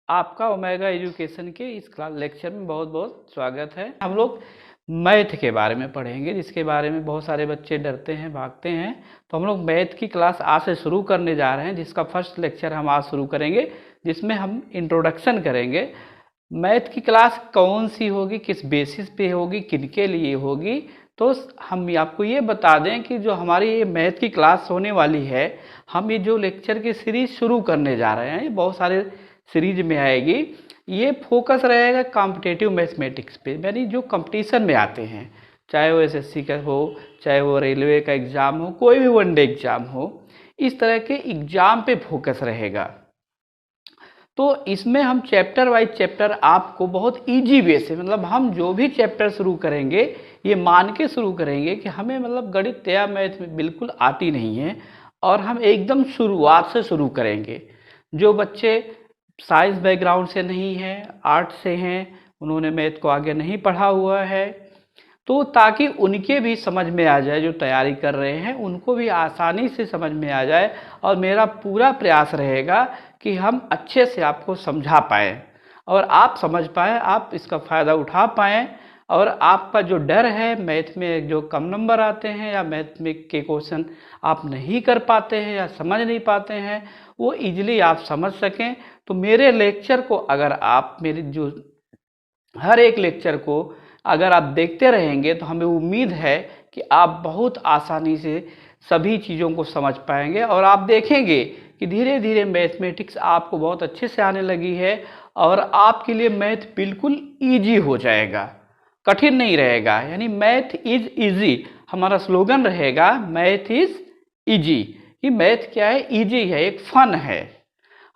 आपका omega education के इस क्लास लेक्चर में बहुत बहुत स्वागत है। हम लोग मैथ के बारे में पढ़ेंगे, जिसके बारे में बहुत सारे बच्चे डरते हैं, भागते हैं। तो हम लोग मैथ की क्लास आज से शुरू करने जा रहे हैं, जिसका फर्स्ट लेक्चर हम आज शुरू करेंगे, जिसमें हम इंट्रोडक्शन करेंगे। मैथ की क्लास कौन सी होगी, किस बेसिस पे होगी, किनके लिए होगी, तो हम आपको ये बता दें कि जो हमारी ये मैथ की क्लास होने वाली है, हम ये जो लेक्चर की सीरीज शुरू करने जा रहे हैं, बहुत सारे सीरीज में आएगी। ये फोकस रहेगा कॉम्पिटिटिव मैथमेटिक्स पे, यानी जो कंपटीशन में आते हैं, चाहे वो एसएससी का हो, चाहे वो रेलवे का एग्ज़ाम हो, कोई भी वनडे एग्ज़ाम हो, इस तरह के एग्ज़ाम पे फोकस रहेगा। तो इसमें हम चैप्टर वाइज चैप्टर आपको बहुत इजी वे से, मतलब हम जो भी चैप्टर शुरू करेंगे ये मान के शुरू करेंगे कि हमें मतलब गणित या मैथ में बिल्कुल आती नहीं है, और हम एकदम शुरुआत से शुरू करेंगे। जो बच्चे साइंस बैकग्राउंड से नहीं हैं, आर्ट से हैं, उन्होंने मैथ को आगे नहीं पढ़ा हुआ है, तो ताकि उनके भी समझ में आ जाए, जो तैयारी कर रहे हैं उनको भी आसानी से समझ में आ जाए। और मेरा पूरा प्रयास रहेगा कि हम अच्छे से आपको समझा पाएँ और आप समझ पाएँ, आप इसका फ़ायदा उठा पाएँ, और आपका जो डर है मैथ में जो कम नंबर आते हैं या मैथ में के क्वेश्चन आप नहीं कर पाते हैं या समझ नहीं पाते हैं, वो इजीली आप समझ सकें। तो मेरे लेक्चर को अगर आप मेरी जो हर एक लेक्चर को अगर आप देखते रहेंगे, तो हमें उम्मीद है कि आप बहुत आसानी से सभी चीज़ों को समझ पाएंगे, और आप देखेंगे कि धीरे धीरे मैथमेटिक्स आपको बहुत अच्छे से आने लगी है, और आपके लिए मैथ बिल्कुल ईजी हो जाएगा, कठिन नहीं रहेगा। यानी मैथ इज ईजी हमारा स्लोगन रहेगा, मैथ इज ईजी। कि मैथ क्या है, ईजी है, एक फन है।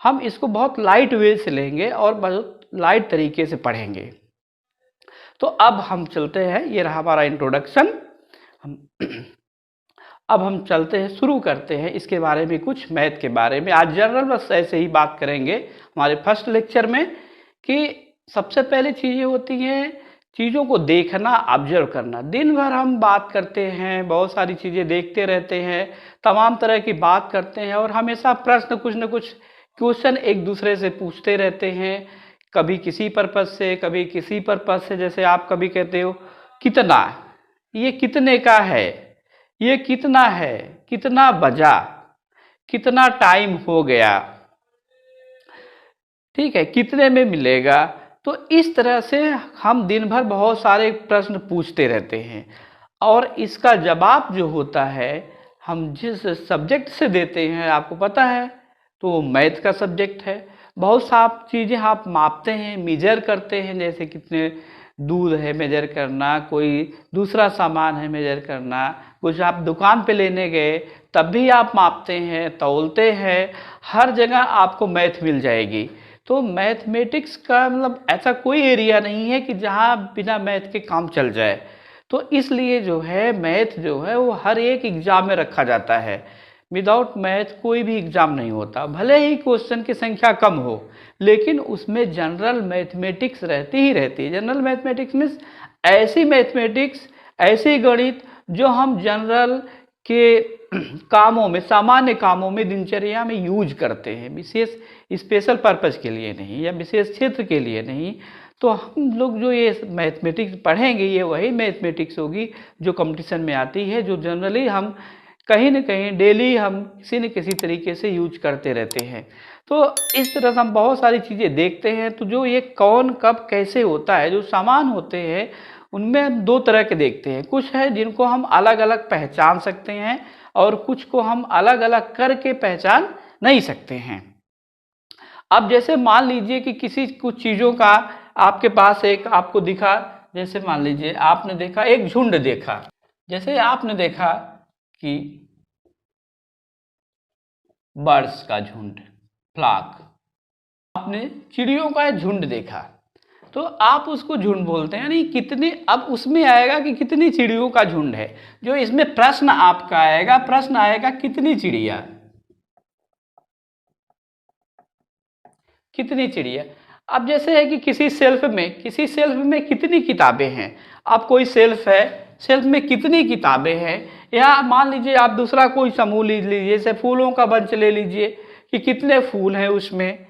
हम इसको बहुत लाइट वे से लेंगे और बहुत लाइट तरीके से पढ़ेंगे। तो अब हम चलते हैं, ये रहा हमारा इंट्रोडक्शन। अब हम चलते हैं, शुरू करते हैं इसके बारे में, कुछ मैथ के बारे में। आज जनरल बस ऐसे ही बात करेंगे हमारे फर्स्ट लेक्चर में, कि सबसे पहले चीज़ें होती हैं चीज़ों को देखना, ऑब्जर्व करना। दिन भर हम बात करते हैं, बहुत सारी चीज़ें देखते रहते हैं, तमाम तरह की बात करते हैं, और हमेशा प्रश्न कुछ न कुछ क्वेश्चन एक दूसरे से पूछते रहते हैं, कभी किसी पर्पज से, कभी किसी पर्पज से। जैसे आप कभी कहते हो कितना, ये कितने का है, ये कितना है, कितना बजा, कितना टाइम हो गया, ठीक है, कितने में मिलेगा। तो इस तरह से हम दिन भर बहुत सारे प्रश्न पूछते रहते हैं, और इसका जवाब जो होता है हम जिस सब्जेक्ट से देते हैं, आपको पता है, तो वो मैथ का सब्जेक्ट है। बहुत सारी चीज़ें आप मापते हैं, मेजर करते हैं, जैसे कितने दूध है मेजर करना, कोई दूसरा सामान है मेजर करना, कुछ आप दुकान पे लेने गए तब भी आप मापते हैं, तौलते हैं, हर जगह आपको मैथ मिल जाएगी। तो मैथमेटिक्स का मतलब ऐसा कोई एरिया नहीं है कि जहाँ बिना मैथ के काम चल जाए। तो इसलिए जो है मैथ जो है वो हर एक एग्ज़ाम में रखा जाता है। विदाउट मैथ कोई भी एग्ज़ाम नहीं होता, भले ही क्वेश्चन की संख्या कम हो, लेकिन उसमें जनरल मैथमेटिक्स रहती ही रहती है। जनरल मैथमेटिक्स मीन्स ऐसी मैथमेटिक्स, ऐसी गणित जो हम जनरल के कामों में, सामान्य कामों में, दिनचर्या में यूज करते हैं, विशेष स्पेशल पर्पज़ के लिए नहीं, या विशेष क्षेत्र के लिए नहीं। तो हम लोग जो ये मैथमेटिक्स पढ़ेंगे, ये वही मैथमेटिक्स होगी जो कंपटीशन में आती है, जो जनरली हम कहीं न कहीं डेली हम किसी न किसी तरीके से यूज करते रहते हैं। तो इस तरह से हम बहुत सारी चीज़ें देखते हैं। तो जो ये कौन कब कैसे होता है, जो सामान होते हैं उनमें हम दो तरह के देखते हैं। कुछ है जिनको हम अलग अलग पहचान सकते हैं, और कुछ को हम अलग अलग करके पहचान नहीं सकते हैं। अब जैसे मान लीजिए कि किसी कुछ चीज़ों का आपके पास एक आपको दिखा, जैसे मान लीजिए आपने देखा एक झुंड देखा, जैसे आपने देखा कि बर्ड्स का झुंड, फ्लॉक, आपने चिड़ियों का झुंड देखा, तो आप उसको झुंड बोलते हैं, यानी कितने। अब उसमें आएगा कि कितनी चिड़ियों का झुंड है, जो इसमें प्रश्न आपका आएगा, प्रश्न आएगा कितनी चिड़िया, कितनी चिड़िया। अब जैसे है कि किसी सेल्फ में कितनी किताबें हैं। अब कोई सेल्फ है, सेल्फ में कितनी किताबें हैं, या मान लीजिए आप दूसरा कोई समूह लीजिए, जैसे फूलों का बंच ले लीजिए कि कितने फूल हैं उसमें,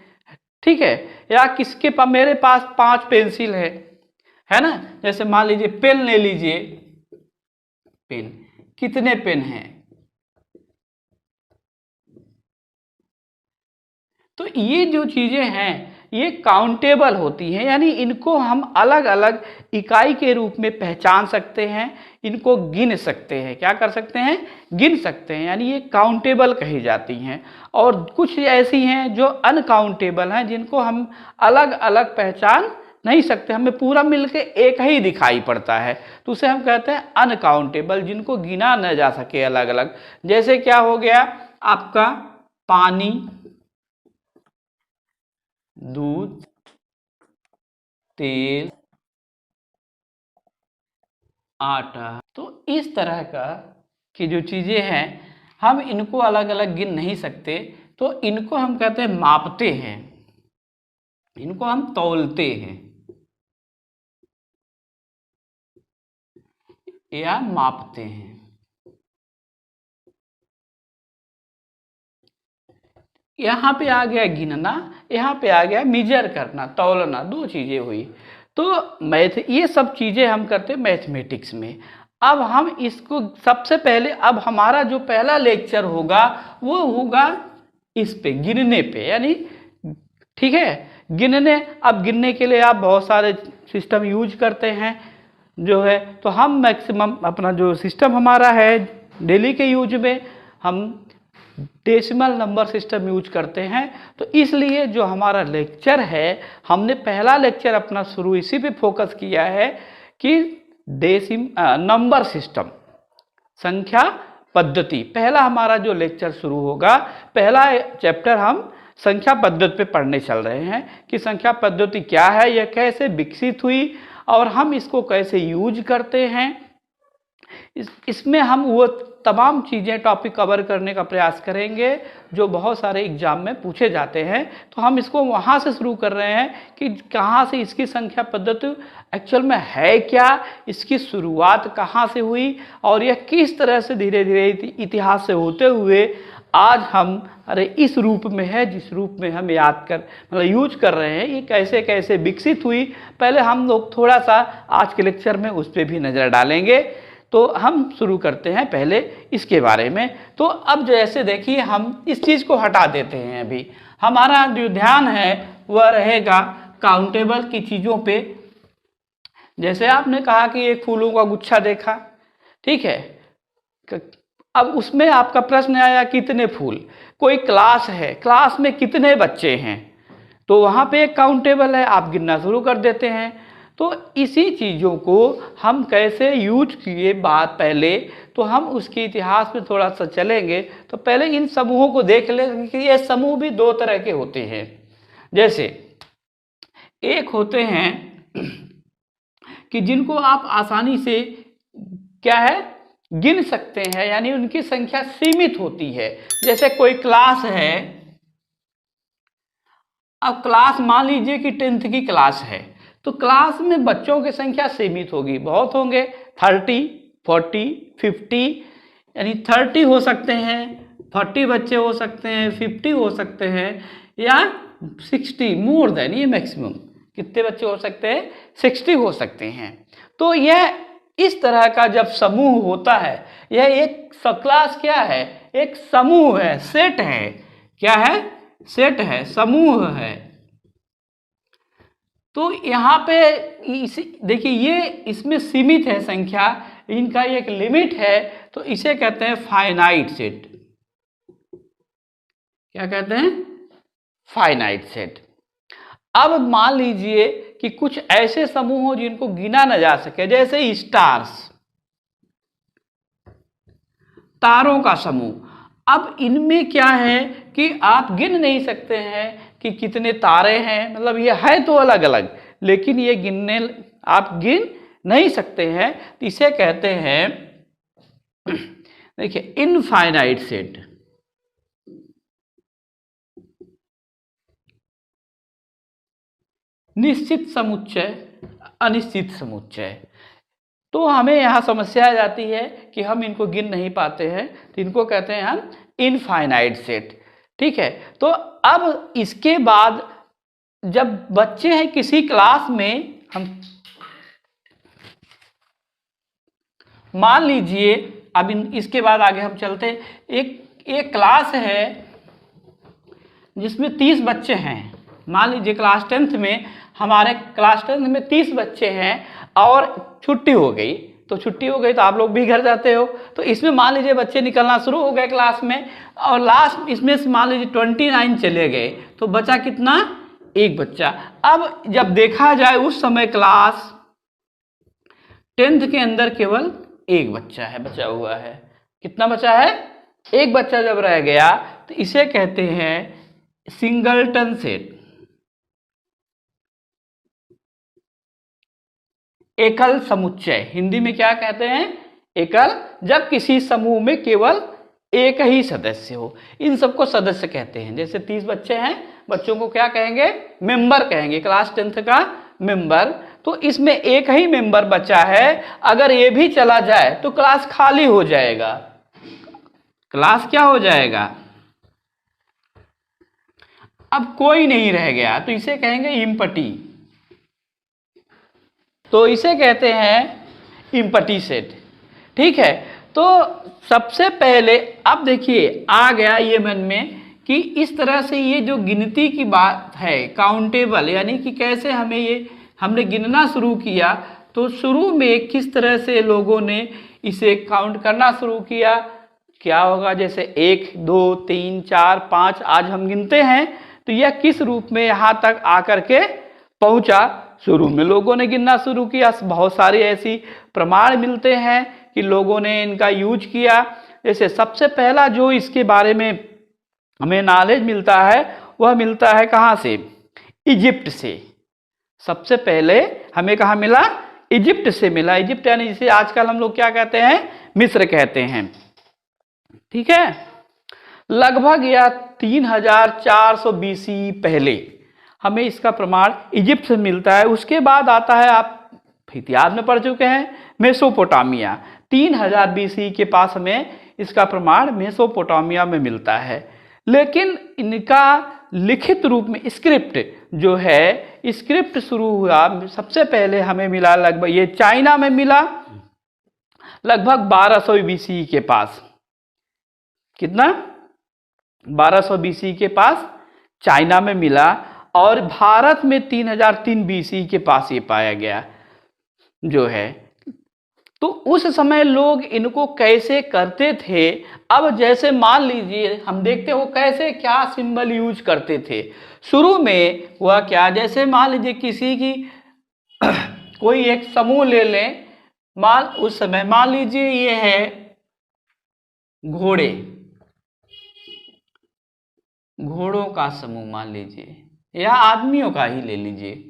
ठीक है। या किसके पास, मेरे पास 5 पेंसिल है ना। जैसे मान लीजिए पेन ले लीजिए, पेन कितने पेन हैं। तो ये जो चीजें हैं ये काउंटेबल होती हैं, यानी इनको हम अलग अलग इकाई के रूप में पहचान सकते हैं, इनको गिन सकते हैं। क्या कर सकते हैं? गिन सकते हैं, यानी ये काउंटेबल कही जाती हैं। और कुछ ऐसी हैं जो अनकाउंटेबल हैं, जिनको हम अलग अलग पहचान नहीं सकते, हमें पूरा मिलके एक ही दिखाई पड़ता है, तो उसे हम कहते हैं अनकाउंटेबल, जिनको गिना न जा सके अलग अलग। जैसे क्या हो गया आपका, पानी, दूध, तेल, आटा। तो इस तरह का की जो चीजें हैं हम इनको अलग अलग गिन नहीं सकते, तो इनको हम कहते हैं मापते हैं, इनको हम तौलते हैं या मापते हैं। यहाँ पे आ गया गिनना, यहाँ पे आ गया मेजर करना, तौलना, दो चीजें हुई। तो मैथ, ये सब चीजें हम करते हैं मैथमेटिक्स में। अब हम इसको सबसे पहले, अब हमारा जो पहला लेक्चर होगा वो होगा इस पे, गिनने पे, यानी ठीक है, गिनने। अब गिनने के लिए आप बहुत सारे सिस्टम यूज करते हैं जो है, तो हम मैक्सिमम अपना जो सिस्टम हमारा है डेली के यूज में, हम डेसिमल नंबर सिस्टम यूज करते हैं। तो इसलिए जो हमारा लेक्चर है, हमने पहला लेक्चर अपना शुरू इसी पे फोकस किया है कि नंबर सिस्टम, संख्या पद्धति। पहला हमारा जो लेक्चर शुरू होगा, पहला चैप्टर हम संख्या पद्धति पे पढ़ने चल रहे हैं कि संख्या पद्धति क्या है, यह कैसे विकसित हुई और हम इसको कैसे यूज करते हैं। इसमें हम वो तमाम चीज़ें टॉपिक कवर करने का प्रयास करेंगे जो बहुत सारे एग्जाम में पूछे जाते हैं। तो हम इसको वहाँ से शुरू कर रहे हैं कि कहाँ से इसकी संख्या पद्धति एक्चुअल में है क्या, इसकी शुरुआत कहाँ से हुई और यह किस तरह से धीरे धीरे इतिहास से होते हुए आज हम इस रूप में है, जिस रूप में हम याद कर मतलब यूज कर रहे हैं, ये कैसे कैसे विकसित हुई। पहले हम लोग थोड़ा सा आज के लेक्चर में उस पर भी नज़र डालेंगे। तो हम शुरू करते हैं पहले इसके बारे में। तो अब जैसे देखिए हम इस चीज़ को हटा देते हैं, अभी हमारा जो ध्यान है वह रहेगा काउंटेबल की चीज़ों पे। जैसे आपने कहा कि एक फूलों का गुच्छा देखा, ठीक है, अब उसमें आपका प्रश्न आया कितने फूल। कोई क्लास है, क्लास में कितने बच्चे हैं, तो वहाँ पे एक काउंटेबल है, आप गिनना शुरू कर देते हैं। तो इसी चीज़ों को हम कैसे यूज किए बात पहले, तो हम उसके इतिहास में थोड़ा सा चलेंगे। तो पहले इन समूहों को देख लें कि ये समूह भी दो तरह के होते हैं। जैसे एक होते हैं कि जिनको आप आसानी से क्या है गिन सकते हैं, यानी उनकी संख्या सीमित होती है। जैसे कोई क्लास है, अब क्लास मान लीजिए कि 10th की क्लास है, तो क्लास में बच्चों की संख्या सीमित होगी, बहुत होंगे 30, 40, 50, यानी 30 हो सकते हैं, 40 बच्चे हो सकते हैं, 50 हो सकते हैं या 60, मोर देन, ये मैक्सिमम कितने बच्चे हो सकते हैं, 60 हो सकते हैं। तो यह इस तरह का जब समूह होता है, यह एक क्लास क्या है, एक समूह है, सेट है। क्या है? सेट है, समूह है। तो यहाँ पे देखिए ये इसमें सीमित है संख्या, इनका एक लिमिट है, तो इसे कहते हैं फाइनाइट सेट। क्या कहते हैं? Finite set. अब मान लीजिए कि कुछ ऐसे समूह हो जिनको गिना न जा सके, जैसे स्टार्स, तारों का समूह। अब इनमें क्या है कि आप गिन नहीं सकते हैं कि कितने तारे हैं, मतलब ये है तो अलग अलग, लेकिन ये गिनने आप गिन नहीं सकते हैं। तो इसे कहते हैं देखिए इनफाइनाइट सेट। निश्चित समुच्चय, अनिश्चित समुच्चय। तो हमें यहाँ समस्या आ जाती है कि हम इनको गिन नहीं पाते हैं, तो इनको कहते हैं हम इनफाइनाइट सेट। ठीक है, तो अब इसके बाद जब बच्चे हैं किसी क्लास में, हम मान लीजिए, अब इसके बाद आगे हम चलते, एक क्लास है जिसमें 30 बच्चे हैं। मान लीजिए क्लास 10th में, हमारे क्लास 10th में 30 बच्चे हैं और छुट्टी हो गई, तो छुट्टी हो गई तो आप लोग भी घर जाते हो। तो इसमें मान लीजिए बच्चे निकलना शुरू हो गए क्लास में, और लास्ट इसमें से मान लीजिए 29 चले गए, तो बचा कितना? एक बच्चा। अब जब देखा जाए उस समय क्लास 10th के अंदर केवल एक बच्चा है, बचा हुआ है। कितना बचा है? एक बच्चा जब रह गया तो इसे कहते हैं सिंगलटन सेट, एकल समुच्चय। हिंदी में क्या कहते हैं? एकल। जब किसी समूह में केवल एक ही सदस्य हो, इन सबको सदस्य कहते हैं। जैसे 30 बच्चे हैं, बच्चों को क्या कहेंगे? मेंबर कहेंगे, क्लास 10th का मेंबर। तो इसमें एक ही मेंबर बचा है, अगर ये भी चला जाए तो क्लास खाली हो जाएगा। क्लास क्या हो जाएगा? अब कोई नहीं रह गया, तो इसे कहेंगे इम्पटी। तो इसे कहते हैं इम्पटी सेट। ठीक है, तो सबसे पहले अब देखिए आ गया ये मन में कि इस तरह से ये जो गिनती की बात है, काउंटेबल, यानी कि कैसे हमने गिनना शुरू किया। तो शुरू में किस तरह से लोगों ने इसे काउंट करना शुरू किया, क्या होगा? जैसे 1 2 3 4 5 आज हम गिनते हैं, तो यह किस रूप में यहाँ तक आकर के पहुंचा? शुरू में लोगों ने गिनना शुरू किया। बहुत सारे ऐसी प्रमाण मिलते हैं कि लोगों ने इनका यूज किया। जैसे सबसे पहला जो इसके बारे में हमें नॉलेज मिलता है, वह मिलता है कहाँ से? इजिप्ट से। सबसे पहले हमें कहाँ मिला? इजिप्ट से मिला। इजिप्ट यानी जिसे आजकल हम लोग क्या कहते हैं? मिस्र कहते हैं। ठीक है, लगभग या 3400 BC पहले हमें इसका प्रमाण इजिप्ट से मिलता है। उसके बाद आता है, आप इतिहास में पढ़ चुके हैं, मेसोपोटामिया। 3000 BC के पास हमें इसका प्रमाण मेसोपोटामिया में मिलता है। लेकिन इनका लिखित रूप में स्क्रिप्ट जो है, स्क्रिप्ट शुरू हुआ सबसे पहले हमें मिला लगभग, ये चाइना में मिला लगभग 1200 BC के पास। कितना? 1200 BC के पास चाइना में मिला, और भारत में 3003 BC के पास ये पाया गया जो है। तो उस समय लोग इनको कैसे करते थे? अब जैसे मान लीजिए हम देखते हो कैसे क्या सिंबल यूज करते थे। शुरू में हुआ क्या, जैसे मान लीजिए किसी की कोई एक समूह ले लें, उस समय मान लीजिए ये है घोड़े, घोड़ों का समूह मान लीजिए, या आदमियों का ही ले लीजिए,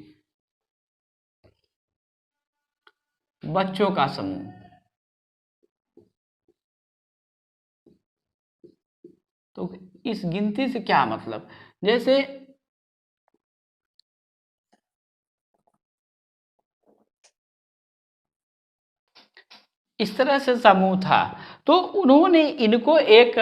बच्चों का समूह। तो इस गिनती से क्या मतलब? जैसे इस तरह से समूह था, तो उन्होंने इनको एक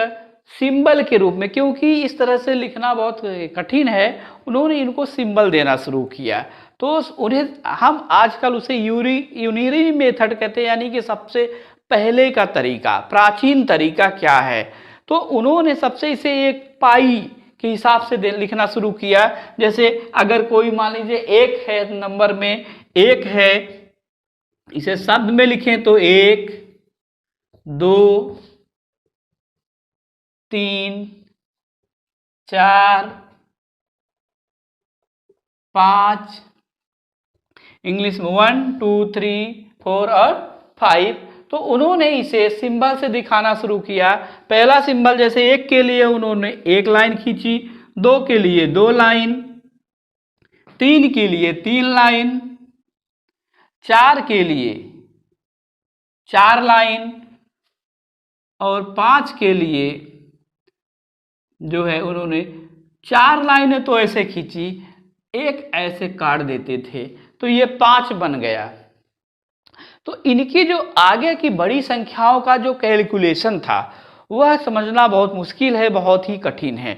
सिंबल के रूप में, क्योंकि इस तरह से लिखना बहुत कठिन है, उन्होंने इनको सिंबल देना शुरू किया। तो उन्हें हम आजकल उसे यूनिरी मेथड कहते हैं, यानी कि सबसे पहले का तरीका, प्राचीन तरीका क्या है। तो उन्होंने सबसे इसे एक पाई के हिसाब से लिखना शुरू किया। जैसे अगर कोई मान लीजिए एक है, नंबर में एक है, इसे शब्द में लिखें तो 1 2 3 4 5, इंग्लिश में 1 2 3 4 और 5। तो उन्होंने इसे सिंबल से दिखाना शुरू किया। पहला सिंबल जैसे 1 के लिए उन्होंने 1 लाइन खींची, 2 के लिए 2 लाइन, 3 के लिए 3 लाइन, 4 के लिए 4 लाइन, और 5 के लिए जो है उन्होंने 4 लाइनें तो ऐसे खींची, एक ऐसे काट देते थे, तो ये 5 बन गया। तो इनकी जो आगे की बड़ी संख्याओं का जो कैलकुलेशन था, वह समझना बहुत मुश्किल है, बहुत ही कठिन है।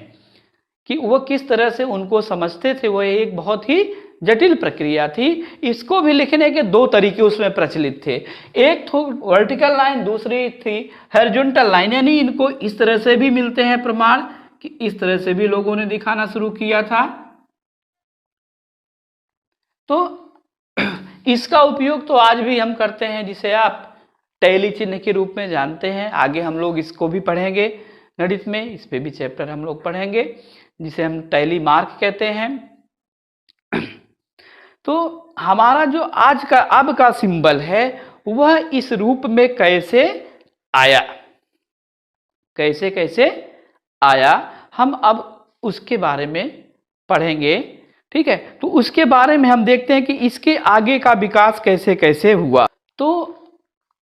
कि वो किस तरह से उनको समझते थे, वो एक बहुत ही जटिल प्रक्रिया थी। इसको भी लिखने के दो तरीके उसमें प्रचलित थे, एक तो वर्टिकल लाइन, दूसरी थी हॉरिजॉन्टल लाइन। यानी इनको इस तरह से भी मिलते हैं प्रमाण कि इस तरह से भी लोगों ने दिखाना शुरू किया था। तो इसका उपयोग तो आज भी हम करते हैं, जिसे आप टैली चिन्ह के रूप में जानते हैं। आगे हम लोग इसको भी पढ़ेंगे गणित में, इस पे भी चैप्टर हम लोग पढ़ेंगे, जिसे हम टैली मार्क कहते हैं। तो हमारा जो आज का अब का सिंबल है वह इस रूप में कैसे आया, कैसे कैसे आया, हम अब उसके बारे में पढ़ेंगे। ठीक है, तो उसके बारे में हम देखते हैं कि इसके आगे का विकास कैसे कैसे हुआ। तो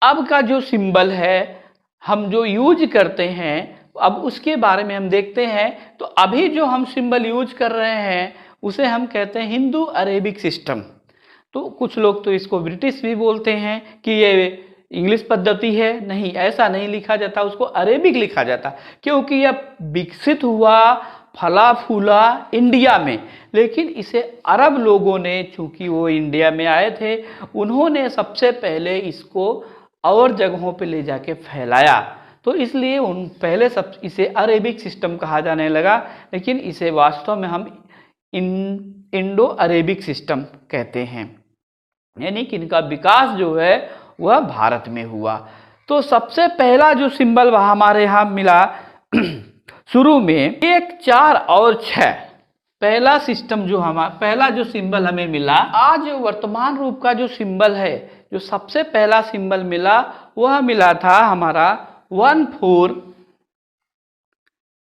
अब का जो सिंबल है हम जो यूज करते हैं, अब उसके बारे में हम देखते हैं। तो अभी जो हम सिंबल यूज कर रहे हैं उसे हम कहते हैं हिंदू अरेबिक सिस्टम। तो कुछ लोग तो इसको ब्रिटिश भी बोलते हैं कि ये इंग्लिश पद्धति है। नहीं, ऐसा नहीं लिखा जाता, उसको अरेबिक लिखा जाता, क्योंकि यह विकसित हुआ, फला फूला इंडिया में। लेकिन इसे अरब लोगों ने, चूंकि वो इंडिया में आए थे, उन्होंने सबसे पहले इसको और जगहों पे ले जाके फैलाया। तो इसलिए उन पहले सब इसे अरेबिक सिस्टम कहा जाने लगा, लेकिन इसे वास्तव में हम इंडो अरेबिक सिस्टम कहते हैं। यानी कि इनका विकास जो है वह भारत में हुआ। तो सबसे पहला जो सिंबल वह हमारे यहाँ मिला शुरू में 1, 4 और 6, पहला सिस्टम जो पहला जो सिंबल हमें मिला, आज वर्तमान रूप का जो सिंबल है, जो सबसे पहला सिंबल मिला वह मिला था हमारा 1, 4,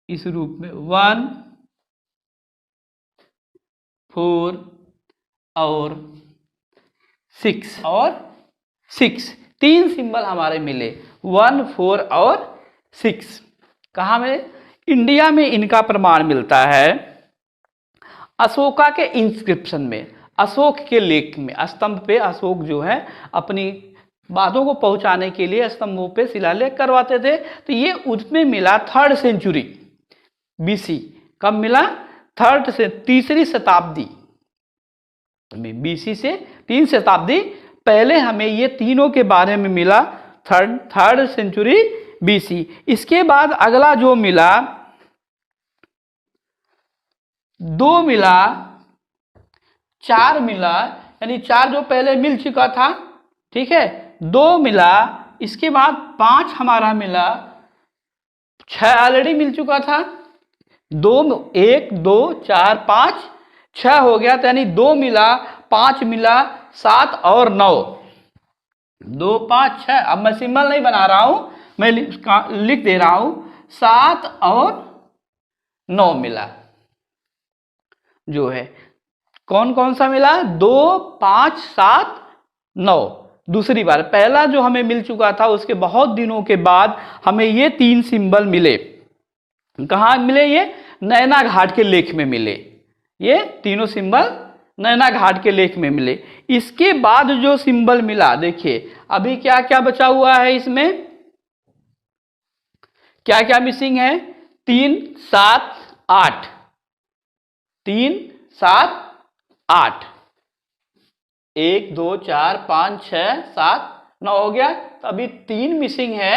इस रूप में 1, 4 और 6 तीन सिंबल हमारे मिले, 1, 4 और 6। कहाँ में? इंडिया में इनका प्रमाण मिलता है अशोका के इंस्क्रिप्शन में, अशोक के लेख में। स्तंभ पे अशोक जो है अपनी बातों को पहुंचाने के लिए स्तंभों पे शिलालेख करवाते थे। तो ये उसमें मिला 3rd सेंचुरी BC। कब मिला? 3री शताब्दी में, BC से 3 शताब्दी पहले हमें ये तीनों के बारे में मिला, 3rd सेंचुरी BC। इसके बाद अगला जो मिला 2 मिला, 4 मिला, यानी 4 जो पहले मिल चुका था, ठीक है, 2 मिला, इसके बाद 5 हमारा मिला, 6 ऑलरेडी मिल चुका था, 1, 2, 4, 5, 6 हो गया। तो यानी 2 मिला, 5 मिला, 7 और 9, 2, 5, 6। अब मैं सिंबल नहीं बना रहा हूं, मैं लिख दे रहा हूं, 7 और 9 मिला जो है। कौन कौन सा मिला? 2, 5, 7, 9। दूसरी बार, पहला जो हमें मिल चुका था उसके बहुत दिनों के बाद हमें ये 3 सिंबल मिले। कहाँ मिले? ये नैना घाट के लेख में मिले। ये तीनों सिंबल नैना घाट के लेख में मिले। इसके बाद जो सिंबल मिला, देखिए अभी क्या क्या बचा हुआ है इसमें, क्या क्या मिसिंग है? 3, 7, 8, 3, 7, 8, 1, 2, 4, 5, 6, 7, 9 हो गया। तो अभी 3 मिसिंग है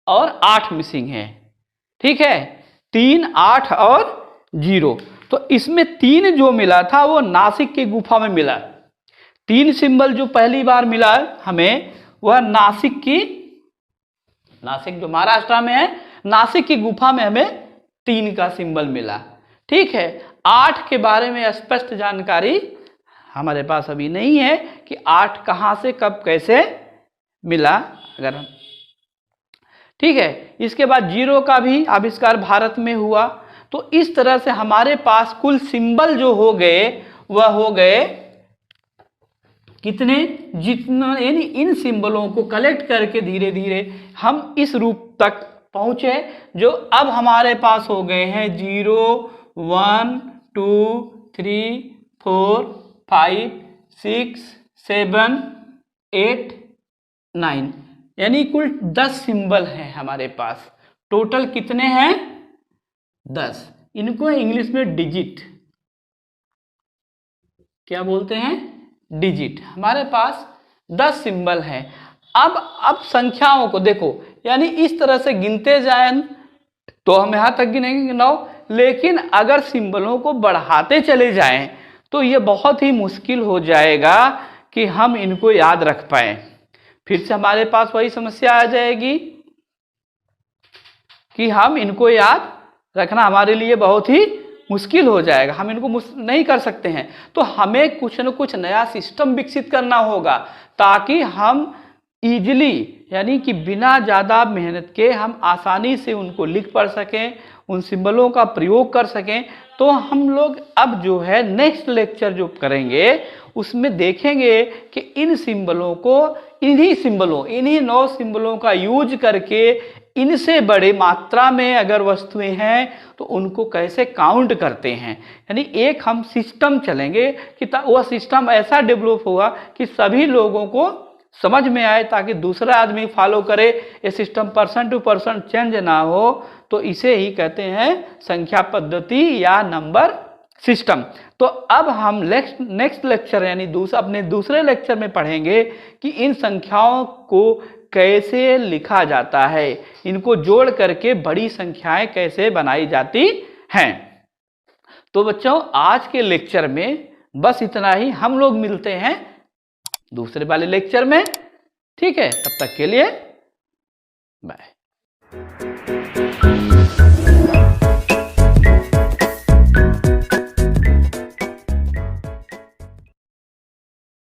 और 8 मिसिंग है। ठीक है, 3, 8 और 0। तो इसमें 3 जो मिला था वो नासिक की गुफा में मिला। 3 सिंबल जो पहली बार मिला हमें वह नासिक जो महाराष्ट्र में है, नासिक की गुफा में हमें 3 का सिंबल मिला। ठीक है, 8 के बारे में स्पष्ट जानकारी हमारे पास अभी नहीं है कि 8 कहां से कब कैसे मिला। अगर ठीक है, इसके बाद 0 का भी आविष्कार भारत में हुआ। तो इस तरह से हमारे पास कुल सिंबल जो हो गए वह हो गए कितने? जितना, यानी इन सिंबलों को कलेक्ट करके धीरे धीरे हम इस रूप तक पहुंचे जो अब हमारे पास हो गए हैं 0, 1, 2, 3, 4, 5, 6, 7, 8, 9, यानी कुल 10 सिंबल हैं हमारे पास। टोटल कितने हैं? 10। इनको इंग्लिश में डिजिट, क्या बोलते हैं, डिजिट। हमारे पास 10 सिंबल हैं। अब संख्याओं को देखो, यानी इस तरह से गिनते जाएं तो हम यहां तक गिनेंगे 9, लेकिन अगर सिंबलों को बढ़ाते चले जाएं तो ये बहुत ही मुश्किल हो जाएगा कि हम इनको याद रख पाए। फिर से हमारे पास वही समस्या आ जाएगी कि हम इनको याद रखना हमारे लिए बहुत ही मुश्किल हो जाएगा, हम इनको नहीं कर सकते हैं। तो हमें कुछ न कुछ नया सिस्टम विकसित करना होगा ताकि हम इजीली, यानी कि बिना ज़्यादा मेहनत के हम आसानी से उनको लिख पढ़ सकें, उन सिंबलों का प्रयोग कर सकें। तो हम लोग अब जो है नेक्स्ट लेक्चर जो करेंगे उसमें देखेंगे कि इन सिंबलों को, इन्हीं 9 सिंबलों का यूज करके इनसे बड़े मात्रा में अगर वस्तुएं हैं तो उनको कैसे काउंट करते हैं। यानी एक हम सिस्टम चलेंगे कि वह सिस्टम ऐसा डेवलप होगा कि सभी लोगों को समझ में आए, ताकि दूसरा आदमी फॉलो करे, ये system person to person change ना हो। तो इसे ही कहते हैं संख्या पद्धति या नंबर सिस्टम। तो अब हम नेक्स्ट लेक्चर यानी अपने दूसरे लेक्चर में पढ़ेंगे कि इन संख्याओं को कैसे लिखा जाता है, इनको जोड़ करके बड़ी संख्याएं कैसे बनाई जाती हैं। तो बच्चों आज के लेक्चर में बस इतना ही। हम लोग मिलते हैं दूसरे वाले लेक्चर में, ठीक है? तब तक के लिए बाय।